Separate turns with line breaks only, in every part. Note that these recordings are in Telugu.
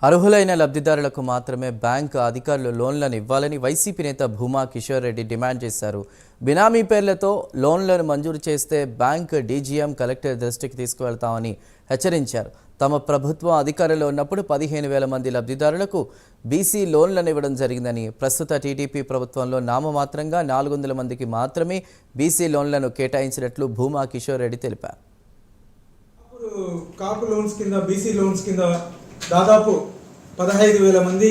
అర్హులైన లబ్ధిదారులకు మాత్రమే బ్యాంకు అధికారులు లోన్లను ఇవ్వాలని వైసీపీ నేత భూమా కిషోర్ రెడ్డి డిమాండ్ చేశారు. బినామీ పేర్లతో లోన్లను మంజూరు చేస్తే బ్యాంక్ డీజీఎం కలెక్టర్ దృష్టికి తీసుకువెళ్తామని హెచ్చరించారు. తమ ప్రభుత్వం అధికారంలో ఉన్నప్పుడు 15,000 మంది లబ్ధిదారులకు బీసీ లోన్లను ఇవ్వడం జరిగిందని, ప్రస్తుత టీడీపీ ప్రభుత్వంలో నామమాత్రంగా 400 మందికి మాత్రమే బీసీ లోన్లను కేటాయించినట్లు భూమా కిషోర్ రెడ్డి తెలిపారు.
కాపు లోన్స్ కింద బీసీ లోన్స్ కింద దాదాపు 15,000 మంది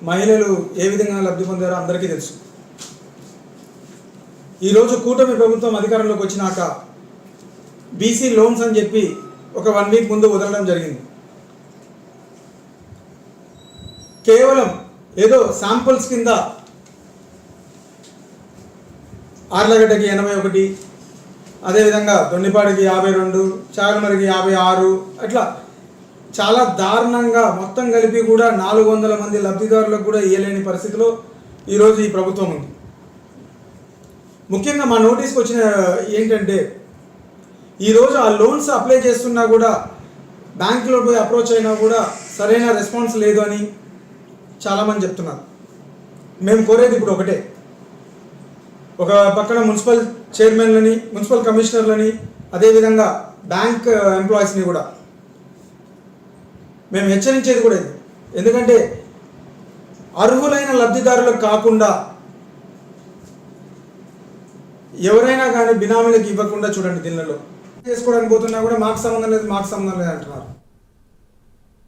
మహిళలు ఏ విధంగా లబ్ధి పొందారో అందరికీ తెలుసు. ఈరోజు కూటమి ప్రభుత్వం అధికారంలోకి వచ్చినాక బీసీ లోన్స్ అని చెప్పి ఒక 1 వీక్ ముందు వదలడం జరిగింది. కేవలం ఏదో శాంపుల్స్ కింద ఆర్లగడ్డకి 81, అదేవిధంగా దొన్నిపాడికి 52, చాగల్మరికి 56, అట్లా చాలా దారుణంగా మొత్తం కలిపి కూడా 400 మంది లబ్ధిదారులకు కూడా ఇవ్వలేని పరిస్థితిలో ఈరోజు ఈ ప్రభుత్వం ఉంది. ముఖ్యంగా మా నోటీస్కి వచ్చిన ఏంటంటే, ఈరోజు ఆ లోన్స్ అప్లై చేస్తున్నా కూడా బ్యాంకులో పోయి అప్రోచ్ అయినా కూడా సరైన రెస్పాన్స్ లేదు అని చాలామంది చెప్తున్నారు. మేము కోరేది ఇప్పుడు ఒకటే, ఒక పక్కన మున్సిపల్ చైర్మన్లని, మున్సిపల్ కమిషనర్లని, అదేవిధంగా బ్యాంక్ ఎంప్లాయీస్ని కూడా మేము హెచ్చరించేది కూడా ఇది. ఎందుకంటే అర్హులైన లబ్ధిదారులకు కాకుండా ఎవరైనా కానీ బినామీలకు ఇవ్వకుండా చూడండి. దీనిలో చేసుకోవడానికి పోతున్నా కూడా మాకు సంబంధం లేదు అంటున్నారు.